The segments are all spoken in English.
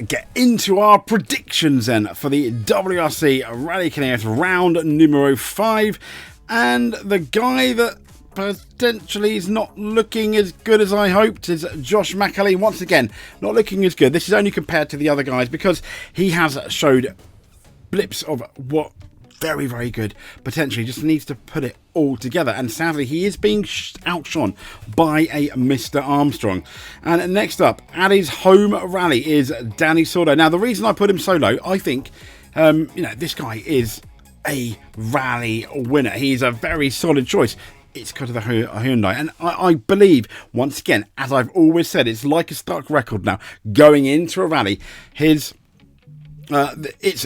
get into our predictions then for the WRC Rally Canarias round numero 5, and the guy that potentially is not looking as good as I hoped is Josh McAlee. Once again, not looking as good. This is only compared to the other guys because he has showed blips of what very, very good potentially, just needs to put it all together, and sadly he is being outshone by a Mr. Armstrong. And next up at his home rally is Danny Sordo. Now the reason I put him so low, I think this guy is a rally winner. He's a very solid choice. It's because of the Hyundai, and I believe, once again, as I've always said, it's like a stock record now going into a rally. It's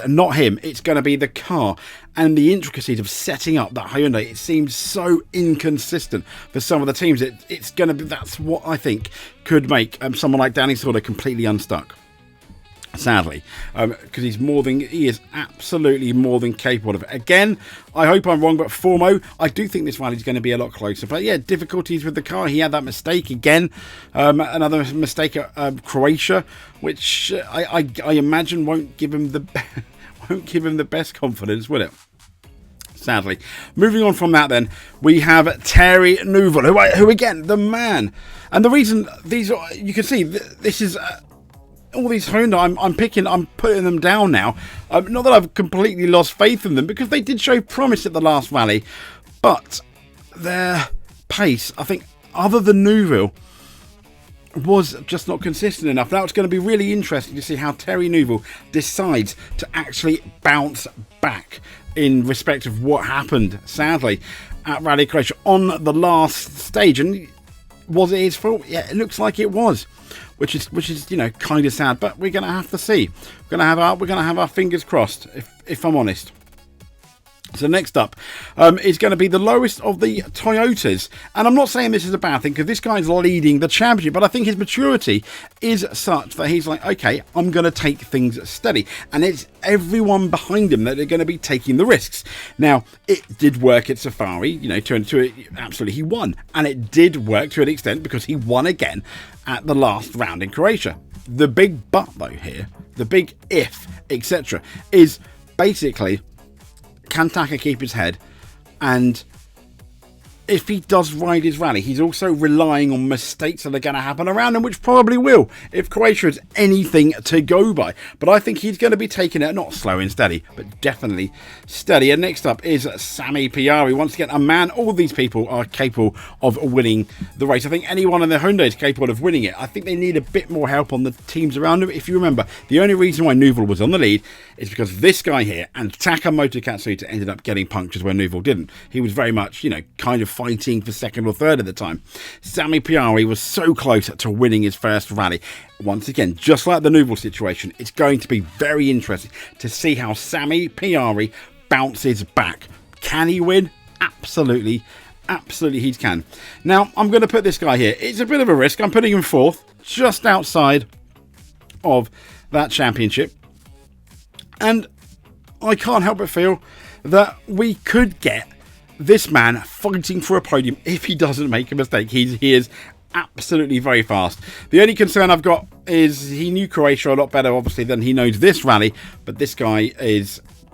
not him, it's going to be the car and the intricacies of setting up that Hyundai. It seems so inconsistent for some of the teams. It's going to be, that's what I think could make someone like Danny Sordo completely unstuck, sadly, because he is absolutely more than capable of it. Again, I hope I'm wrong, but Formo, I do think this rally is going to be a lot closer. But yeah, difficulties with the car. He had that mistake again, another mistake at Croatia, which I imagine won't give him the best confidence, will it? Sadly. Moving on from that, then we have Terry Neuville, who again, the man, and the reason these are, you can see this is. All these Honda, I'm putting them down now. Not that I've completely lost faith in them, because they did show promise at the last rally, but their pace, I think, other than Neuville, was just not consistent enough. Now it's going to be really interesting to see how Terry Neuville decides to actually bounce back in respect of what happened, sadly, at Rally Croatia on the last stage. And was it his fault? Yeah, it looks like it was. Which is kind of sad, but we're going to have to see. We're going to have our fingers crossed, if I'm honest. So next up is going to be the lowest of the Toyotas, and I'm not saying this is a bad thing because this guy's leading the championship, but I think his maturity is such that he's like, okay, I'm going to take things steady, and it's everyone behind him that are going to be taking the risks. Now it did work at Safari, absolutely he won, and it did work to an extent because he won again at the last round in Croatia. The big but though here, the big if, etc., is basically, can Taka keep his head? And if he does ride his rally, he's also relying on mistakes that are going to happen around him, which probably will, if Croatia is anything to go by. But I think he's going to be taking it, not slow and steady, but definitely steady. And next up is Sami Piari. Once again, a man, all these people are capable of winning the race. I think anyone in their Hyundai is capable of winning it. I think they need a bit more help on the teams around him. If you remember, the only reason why Neuville was on the lead is because of this guy here, and Taka Katsuta ended up getting punctures where Neuville didn't. He was very much, kind of fighting for second or third at the time. Sami Piari was so close to winning his first rally. Once again, just like the Neuville situation, it's going to be very interesting to see how Sami Piari bounces back. Can he win? Absolutely he can. Now, I'm going to put this guy here. It's a bit of a risk. I'm putting him fourth, just outside of that championship. And I can't help but feel that we could get this man fighting for a podium if he doesn't make a mistake. He is absolutely very fast. The only concern I've got is he knew Croatia a lot better, obviously, than he knows this rally. But this guy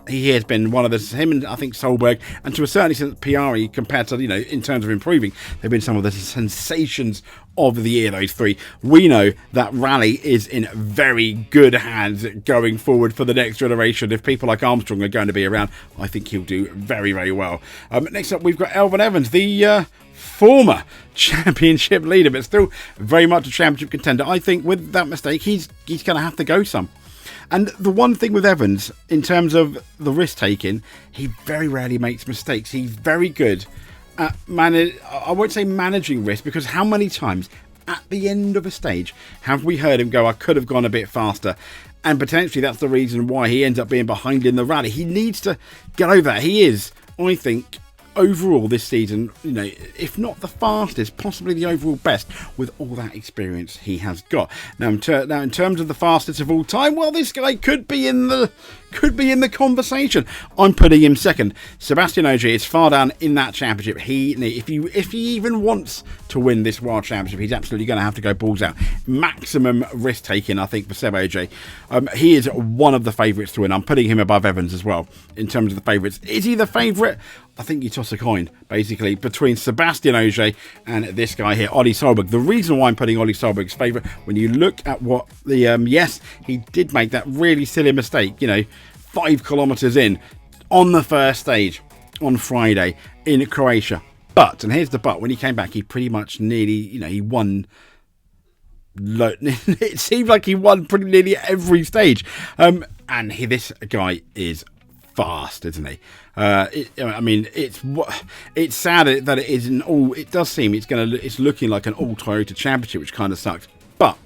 he has been one of him and I think Solberg, and to a certain extent Piari, compared to, in terms of improving, they've been some of the sensations of the year, those three. We know that Rally is in very good hands going forward for the next generation. If people like Armstrong are going to be around, I think he'll do very, very well. Next up, we've got Elvin Evans, the former championship leader, but still very much a championship contender. I think with that mistake, he's going to have to go some. And the one thing with Evans, in terms of the risk taking, he very rarely makes mistakes. He's very good at I won't say managing risk, because how many times at the end of a stage have we heard him go, I could have gone a bit faster? And potentially that's the reason why he ends up being behind in the rally. He needs to get over that. He is, I think, overall this season, if not the fastest, possibly the overall best with all that experience he has got. Now in terms of the fastest of all time, well, this guy could be in the could be in the conversation. I'm putting him second. Sebastian Ogier is far down in that championship. If he even wants to win this World Championship, he's absolutely going to have to go balls out. Maximum risk taking, I think, for Seb Ogier. He is one of the favourites to win. I'm putting him above Evans as well in terms of the favourites. Is he the favourite? I think you toss a coin, basically, between Sebastian Ogier and this guy here, Ollie Solberg. The reason why I'm putting Ollie Solberg's favourite, when you look at what the... yes, he did make that really silly mistake, 5 kilometres in on the first stage on Friday in Croatia. But, and here's the but, when he came back, he pretty much nearly, he won... It seemed like he won pretty nearly every stage. This guy is fast, isn't he? It's sad that it isn't all. It does seem it's looking like an all Toyota Championship, which kind of sucks. But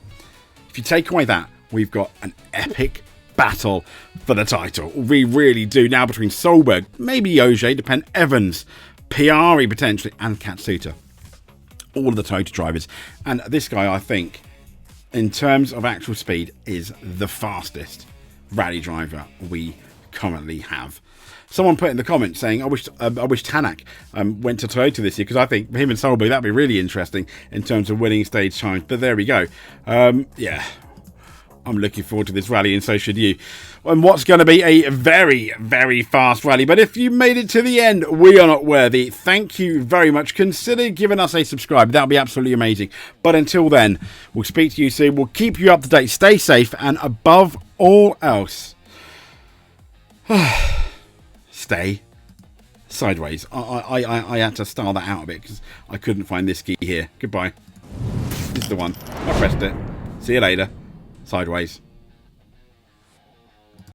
if you take away that, we've got an epic battle for the title. We really do now between Solberg, maybe Ogier, Evans, Piari potentially, and Katsuta. All of the Toyota drivers, and this guy, I think, in terms of actual speed, is the fastest rally driver we currently have. Someone put in the comments saying, I wish Tanak went to Toyota this year, because I think him and Solberg, that'd be really interesting in terms of winning stage times. But there we go. Yeah, I'm looking forward to this rally, and so should you. And what's going to be a very, very fast rally. But if you made it to the end, we are not worthy. Thank you very much. Consider giving us a subscribe. That would be absolutely amazing. But until then, we'll speak to you soon. We'll keep you up to date. Stay safe, and above all else, stay sideways. I had to style that out a bit because I couldn't find this key here. Goodbye. This is the one. I pressed it. See you later. Sideways.